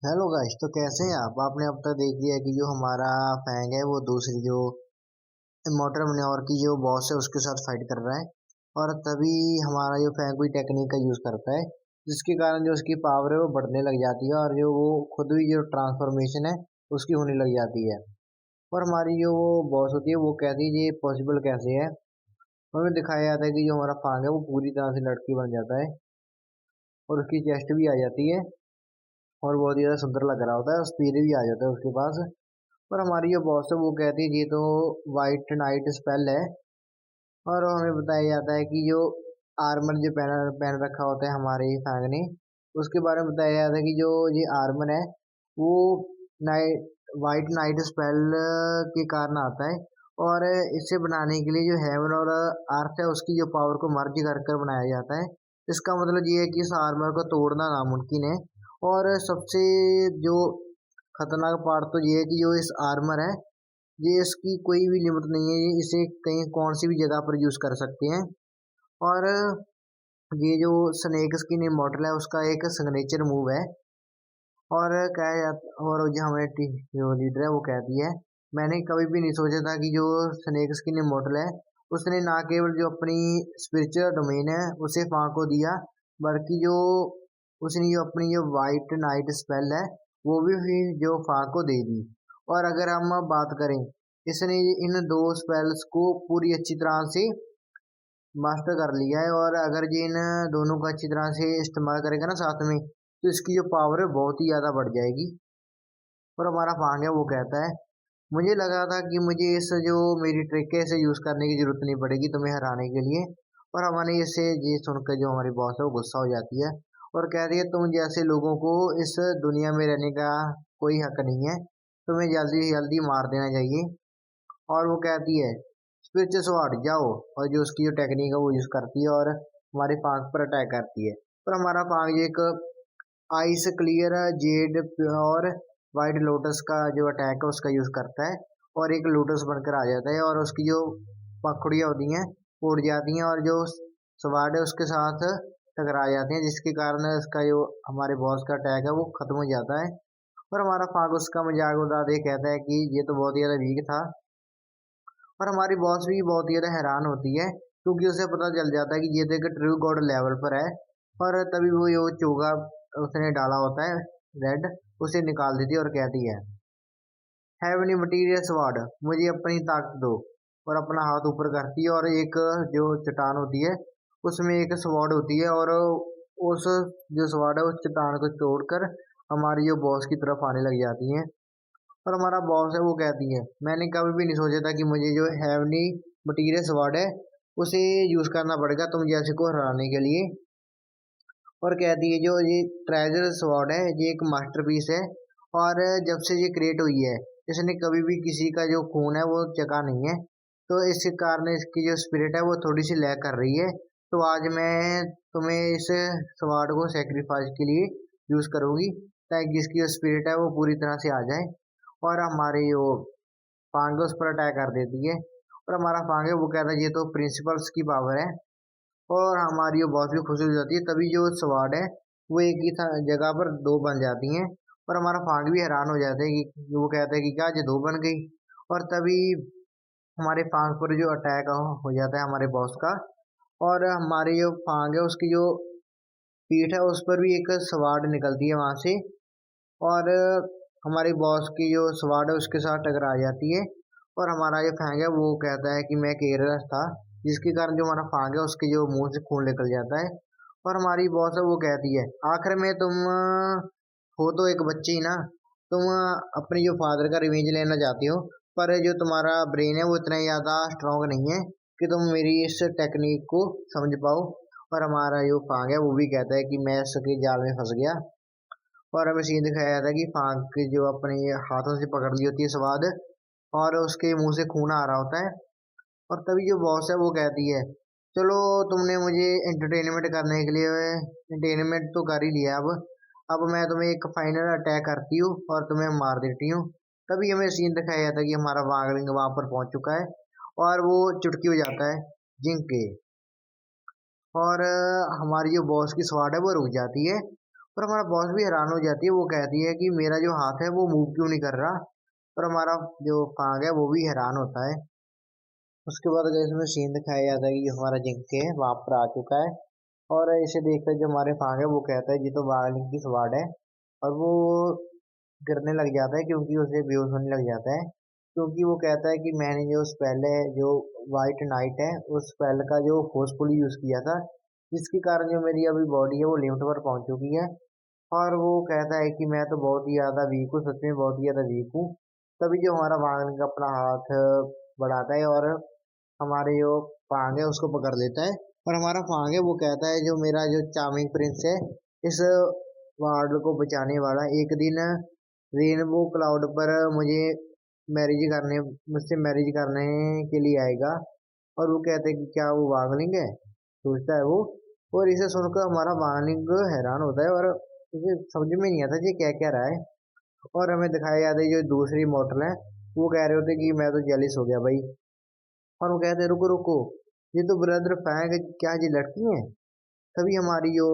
Hello guys, तो कैसे हैं आप? आपने अब तक देख लिया कि जो हमारा फैंग है वो दूसरी जो इमोर्टल मनोर की जो बॉस है उसके साथ फाइट कर रहा है। और तभी हमारा जो फैंग कोई टेक्निक का यूज करता है, जिसके कारण जो उसकी पावर है वो बढ़ने लग जाती है और जो वो खुद भी जो ट्रांसफॉर्मेशन है उसकी होने लग जाती है। और हमारी जो वो बॉस होती है वो कहती है ये पॉसिबल कैसे है। हमें दिखाया जाता है कि जो हमारा फांग है वो पूरी तरह से लड़की बन जाता है और उसकी चेस्ट भी आ जाती है और बहुत ही ज्यादा सुंदर लग रहा होता है और स्पीड भी आ जाता है उसके पास। पर हमारी जो बॉस है वो कहती है ये तो वाइट नाइट स्पेल है। और हमें बताया जाता है कि जो आर्मर जो पहन पहन रखा होता है हमारे फैंग ने, उसके बारे में बताया जाता है कि जो ये आर्मर है वो नाइट वाइट नाइट स्पेल के कारण आता है। और इसे बनाने के लिए जो हेवन और अर्थ है उसकी जो पावर को मर्ज कर कर बनाया जाता है। इसका मतलब ये है कि इस आर्मर को तोड़ना नामुमकिन है। और सबसे जो खतरनाक पार्ट तो ये है कि जो इस आर्मर है ये इसकी कोई भी लिमिट नहीं है, ये इसे कहीं कौन सी भी जगह पर यूज कर सकते हैं। और ये जो स्नेक स्किन इमॉर्टल है उसका एक सिग्नेचर मूव है। और क्या और जो हमें जो लीडर है वो कहती है, मैंने कभी भी नहीं सोचा था कि जो स्नेक स्किन इमॉर्टल है उसने ना केवल जो अपनी स्पिरिचुअल डोमेन है उसे फां को दिया, बल्कि जो उसने जो अपनी जो वाइट नाइट स्पेल है वो भी फिर जो फां को दे दी। और अगर हम अब बात करें, इसने इन दो स्पेल्स को पूरी अच्छी तरह से मास्टर कर लिया है। और अगर ये इन दोनों का अच्छी तरह से इस्तेमाल करेगा ना साथ में, तो इसकी जो पावर है बहुत ही ज्यादा बढ़ जाएगी। और हमारा फांग है वो कहता है, मुझे लगा था कि मुझे इस जो मेरी ट्रिक है इसे यूज करने की जरूरत नहीं पड़ेगी तुम्हें हराने के लिए। और हमारे इसे ये सुनकर जो हमारी बॉस है वो गुस्सा हो जाती है और कहती है तुम जैसे लोगों को इस दुनिया में रहने का कोई हक नहीं है, तुम्हें जल्दी से जल्दी मार देना चाहिए। और वो कहती है स्पिरिचुअल स्वॉर्ड जाओ, और जो उसकी जो टेक्निक है वो यूज करती है और हमारे पांख पर अटैक करती है। और हमारा पांख एक आइस क्लियर जेड और वाइट लोटस का जो अटैक है उसका यूज करता है और एक लोटस बनकर आ जाता है और उसकी जो पंखुड़ियां होती हैं वो उड़ जाती हैं और जो स्वॉर्ड है उसके साथ टकरा जाती हैं, जिसके कारण इसका जो हमारे बॉस का अटैक है वो खत्म हो जाता है। और हमारा फाग उसका मजाक उड़ाते कहता है कि ये तो बहुत ही ज्यादा वीक था। और हमारी बॉस भी बहुत ज्यादा हैरान होती है क्योंकि उसे पता चल जाता है कि ये तो एक ट्रू गॉड लेवल पर है। और तभी वो जो चोगा उसने डाला होता है रेड, उसे निकाल देती है और कहती है हैव एनी मटीरियल स्वॉर्ड, मुझे अपनी ताकत दो। और अपना हाथ ऊपर करती है और एक जो चट्टान होती है उसमें एक स्वॉर्ड होती है और उस जो स्वॉर्ड है उस चट्टान को तोड़कर हमारी जो बॉस की तरफ आने लग जाती है। और हमारा बॉस है वो कहती है, मैंने कभी भी नहीं सोचा था कि मुझे जो हेवनी मटीरियल स्वॉर्ड है उसे यूज करना पड़ेगा तुम जैसे को हराने के लिए। और कहती है जो ये ट्रेजर स्वॉर्ड है ये एक मास्टरपीस है और जब से ये क्रिएट हुई है इसने कभी भी किसी का जो खून है वो चखा नहीं है। तो इसके कारण इसकी जो स्पिरिट है वो थोड़ी सी लैग कर रही है। तो आज मैं तुम्हें इस स्वॉर्ड को सेक्रीफाइस के लिए यूज करूंगी ताकि इसकी जो स्पिरिट है वो पूरी तरह से आ जाए। और हमारे जो फांग उस पर अटैक कर देती है। और हमारा फांग है वो कहता है ये तो प्रिंसिपल्स की पावर है। और हमारी जो बॉस भी खुश हो जाती है, तभी जो स्वॉर्ड है वो एक ही जगह पर दो बन जाती हैं। और हमारा फांग भी हैरान हो जाता है कि वो कहता है कि क्या ये दो बन गई। और तभी हमारे फांग पर जो अटैक हो जाता है हमारे बॉस का। और हमारी जो फांग है उसकी जो पीठ है उस पर भी एक स्वॉर्ड निकलती है वहां से और हमारी बॉस की जो स्वॉर्ड है उसके साथ टकरा जाती है। और हमारा जो फैंग है वो कहता है कि मैं केयरलेस था, जिसके कारण जो हमारा फांग है उसके जो मुंह से खून निकल जाता है। और हमारी बॉस है वो कहती है आखिर में तुम हो तो एक बच्ची ही ना, तुम अपने जो फादर का रिवेंज लेना चाहती हो, पर जो तुम्हारा ब्रेन है वो इतना ज्यादा स्ट्रांग नहीं है कि तुम मेरी इस टेक्निक को समझ पाओ। और हमारा जो फांग है वो भी कहता है कि मैं इसके जाल में फंस गया। और हमें सीन दिखाया जाता है कि फांक की जो अपने हाथों से पकड़ ली होती है स्वाद और उसके मुंह से खून आ रहा होता है। और तभी जो बॉस है वो कहती है चलो तुमने मुझे एंटरटेनमेंट करने के लिए एंटरटेनमेंट तो कर ही लिया, अब मैं तुम्हें एक फाइनल अटैक करती हूँ और तुम्हें मार देती हूँ। तभी हमें सीन दिखाया जाता है कि हमारा वांगलिंग वहां पर पहुंच चुका है और वो चुटकी हो जाता है जिंक के। और हमारी जो बॉस की स्वाड है वो रुक जाती है और हमारा बॉस भी हैरान हो जाती है, वो कहती है कि मेरा जो हाथ है वो मूव क्यों नहीं कर रहा। और हमारा जो फांग है वो भी हैरान होता है। उसके बाद अगर इसमें सीन दिखाया जाता है कि जो हमारा जिंके है वहां पर आ चुका है। और इसे देखकर जो हमारे फांग है वो कहता है ये तो वागलिंग की स्वाड है। और वो गिरने लग जाता है क्योंकि उसे बेहोश होने लग जाता है। क्योंकि वो कहता है कि मैंने जो स्पेल है जो वाइट नाइट है उस स्पेल का जो फोर्सफुली यूज किया था, जिसके कारण जो मेरी अभी बॉडी है वो लिमिट पर पहुंच चुकी है। और वो कहता है कि मैं तो बहुत ही ज्यादा वीक हूँ, सच में बहुत ही ज्यादा वीक हूँ। तभी जो हमारा वांग अपना हाथ बढ़ाता है और हमारे जो फांग है उसको पकड़ लेता है। और हमारा फांग है वो कहता है जो मेरा जो चार्मिंग प्रिंस है इस वर्ल्ड को बचाने वाला एक दिन रेनबो क्लाउड पर मुझे मैरिज करने मुझसे मैरिज करने के लिए आएगा। और वो कहते हैं कि क्या वो वांगलिंग है, सोचता है वो। और इसे सुनकर हमारा वांगलिंग हैरान होता है और उसे समझ में नहीं आता ये क्या क्या रहा है। और हमें दिखाया जाता है जो दूसरी मॉडल है वो कह रहे होते कि मैं तो जेलिस हो गया भाई। और वो कहते रुको रुको, ये तो ब्रदर फैंग क्या ये लड़की है। तभी हमारी जो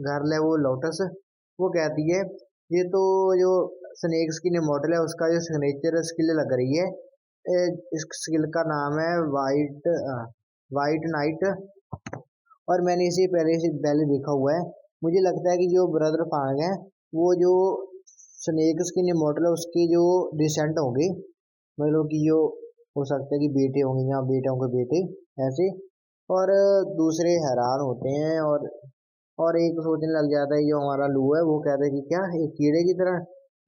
गर्ल है वो लोटस वो कहती है ये तो जो स्नेक स्किन मॉडल है उसका जो सिग्नेचर स्किल लग रही है। इस स्किल का नाम है वाइट वाइट नाइट। और मैंने इसे पहले से पहले देखा हुआ है। मुझे लगता है कि जो ब्रदर फांग है वो जो स्नेक स्किन मॉडल है उसके जो डिसेंट होंगे, मतलब कि जो हो सकता है कि बेटे होंगे या बेटे होंगे बेटे ऐसे। और दूसरे हैरान होते हैं और एक सोचने लग जाता है जो हमारा लू है वो कहता है कि क्या एक कीड़े की तरह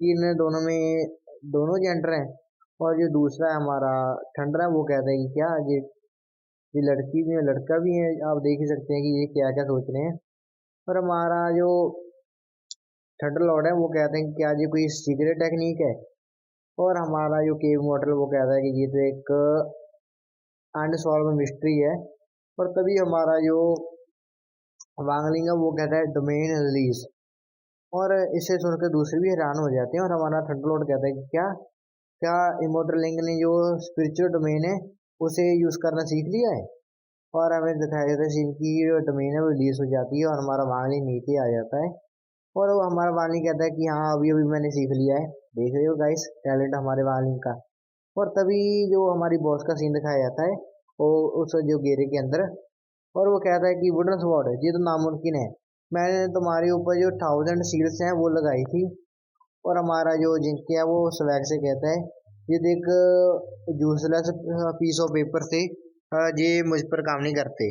कि इन दोनों में दोनों जेंडर हैं। और जो दूसरा है हमारा ठंडर है वो कहता है कि क्या ये लड़की भी है लड़का भी है। आप देख ही सकते हैं कि ये क्या क्या सोच रहे हैं। और हमारा जो थंडर लॉर्ड है वो कहते हैं कि क्या ये कोई सीक्रेट टेक्निक है। और हमारा जो केव मॉडल वो कहता है कि ये तो एक अनसॉल्व मिस्ट्री है। और तभी हमारा जो वांगलिंग है वो कहता है डोमेन रिलीज। और इसे सुनकर दूसरे भी हैरान हो जाते हैं। और हमारा थंडर लॉर्ड कहता है कि क्या क्या इमोर्टल लिंक ने जो स्पिरिचुअल डोमेन है उसे यूज करना सीख लिया है। और हमें दिखाया जाता है सीन की डोमेन है वो रिलीज हो जाती है और हमारा वांगलिंग नीचे आ जाता है। और वो हमारा वार्निंग कहता है कि हाँ अभी अभी मैंने सीख लिया है। देख रहे हो गाइस टैलेंट हमारे वार्निंग का। और तभी जो हमारी बॉस का सीन दिखाया जाता है वो उस जो घेरे के अंदर। और वो कहता है कि वुडन स्वॉर्ड ये तो नामुमकिन है, मैंने तुम्हारे ऊपर जो 1000 सील्स हैं वो लगाई थी। और हमारा जो जिंके है वो स्वैग से कहता है ये देख यूजलेस पीस ऑफ पेपर थे, ये मुझ पर काम नहीं करते।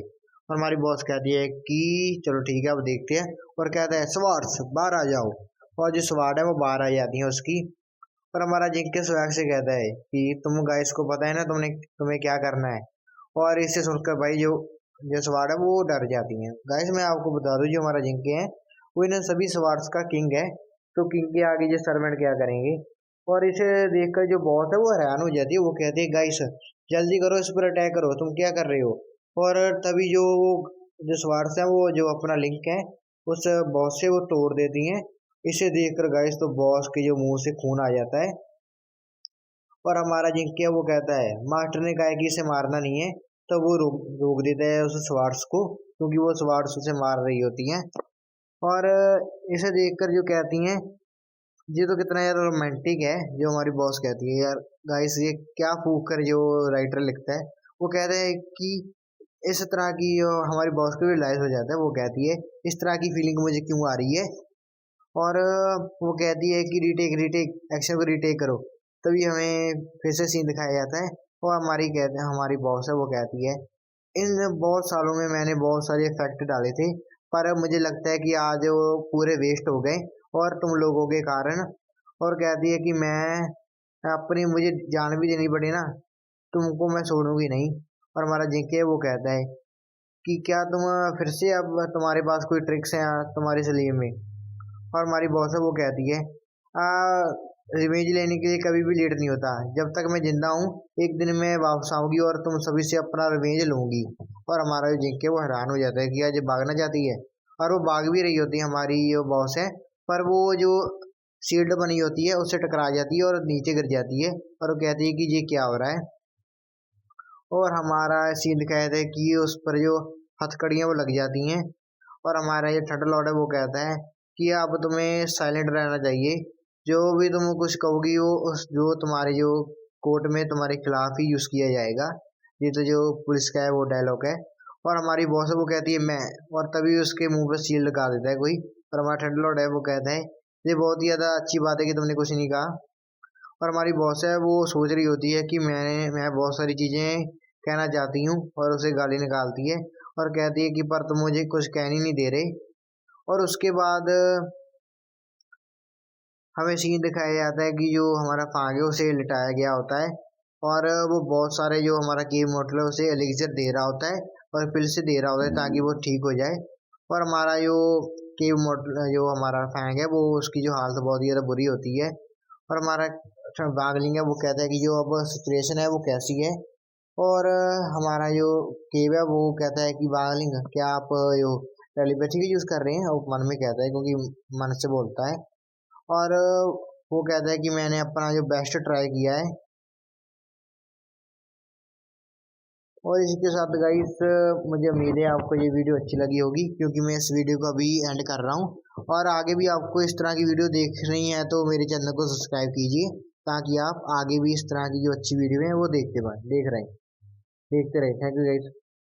और हमारी बॉस कहती है कि चलो ठीक है अब देखते हैं। और कहता है स्वार्ड्स बाहर आ जाओ। और जो स्वार्ड है वो बाहर आ जाती है उसकी। और हमारा जिंके स्वैग से कहता है कि तुम गाइस को पता है ना तुमने तुम्हें क्या करना है। और इसे सुनकर भाई जो जो स्वार्ड है वो डर जाती हैं। गाइस मैं आपको बता दूं जो हमारा जिंके है वो इन सभी स्वार्ड्स का किंग है। तो किंग के आगे जो सर्वेंट क्या करेंगे। और इसे देखकर जो बॉस है वो हैरान हो जाती है, वो कहती है गाइस जल्दी करो इस पर अटैक करो, तुम क्या कर रहे हो। और तभी जो जो स्वार्ड्स है वो जो अपना लिंक है उस बॉस से वो तोड़ देती हैं। इसे देखकर गाइस तो बॉस के जो मुंह से खून आ जाता है। और हमारा जिंके वो कहता है मास्टर ने कहा है कि इसे मारना नहीं है। तो वो रोक रोक देता है उस स्वार्ड्स को क्योंकि वो स्वार्ड्स उसे मार रही होती हैं। और इसे देखकर जो कहती हैं ये तो कितना यार रोमांटिक है। जो हमारी बॉस कहती है यार गाइस ये क्या फूक कर जो राइटर लिखता है। वो कहते हैं कि इस तरह की हमारी बॉस को भी रियलाइज हो जाता है, वो कहती है इस तरह की फीलिंग मुझे क्यों आ रही है। और वो कहती है कि रीटेक रीटेक एक्शन को रीटेक करो। तभी हमें फिर से सीन दिखाया जाता है। और हमारी कहते हैं हमारी बॉस है वो कहती है इन बहुत सालों में मैंने बहुत सारे इफेक्ट डाले थे पर मुझे लगता है कि आज वो पूरे वेस्ट हो गए और तुम लोगों के कारण। और कहती है कि मैं अपनी मुझे जान भी देनी पड़ी ना तुमको मैं छोड़ूंगी नहीं। और हमारा जेके वो कहता है कि क्या तुम फिर से अब तुम्हारे पास कोई ट्रिक्स हैं तुम्हारे सलीम में। और हमारी बॉस है वो कहती है रिवेंज लेने के लिए कभी भी लेट नहीं होता, जब तक मैं जिंदा हूँ एक दिन मैं वापस आऊंगी और तुम सभी से अपना रिवेंज लूंगी। और हमारा जो जिंके वो हैरान हो जाता है कि आज ये भागना चाहती है। और वो भाग भी रही होती है हमारी जो बॉस है, पर वो जो शील्ड बनी होती है उससे टकरा जाती है और नीचे गिर जाती है। और वो कहती है कि ये क्या हो रहा है। और हमारा सीन दिखाया है कि उस पर जो हथकड़ियां वो लग जाती हैं। और हमारा ये थंडर लॉर्ड है वो कहता है कि अब तुम्हें साइलेंट रहना चाहिए, जो भी तुम कुछ कहोगी वो जो तुम्हारे जो कोर्ट में तुम्हारे खिलाफ ही यूज किया जाएगा। ये तो जो पुलिस का है वो डायलॉग है। और हमारी बॉस है वो कहती है मैं, और तभी उसके मुंह पे सील लगा देता है कोई। और हमारा ठंडलॉर्ड है वो कहता है ये बहुत ही ज्यादा अच्छी बात है कि तुमने कुछ नहीं कहा। और हमारी बॉस है वो सोच रही होती है कि मैं बहुत सारी चीजें कहना चाहती हूँ, और उसे गाली निकालती है और कहती है कि पर तुम मुझे कुछ कहने नहीं दे रहे। और उसके बाद हमें सीन दिखाया जाता है कि जो हमारा फांग है उसे लिटाया गया होता है, और वो बहुत सारे जो हमारा केव मोटल है उसे एलिक्सर दे रहा होता है, और फिर से दे रहा होता है ताकि वो ठीक हो जाए। और हमारा जो केव मोटल जो हमारा फैंग है वो उसकी जो हालत बहुत ही ज़्यादा बुरी होती है। और हमारा वागलिंग है वो कहता है कि जो अब सिचुएशन है वो कैसी है। और हमारा जो केव है वो कहता है कि वागलिंग क्या आप जो टेलीपैथी का यूज़ कर रहे हैं, वो मन में कहता है क्योंकि मन से बोलता है। और वो कहता है कि मैंने अपना जो बेस्ट ट्राई किया है। और इसके साथ गाइस मुझे उम्मीद है आपको ये वीडियो अच्छी लगी होगी, क्योंकि मैं इस वीडियो को अभी एंड कर रहा हूँ। और आगे भी आपको इस तरह की वीडियो देखनी है तो मेरे चैनल को सब्सक्राइब कीजिए, ताकि आप आगे भी इस तरह की जो अच्छी वीडियो है वो देखते रहे। देखते रहे। Thank you guys.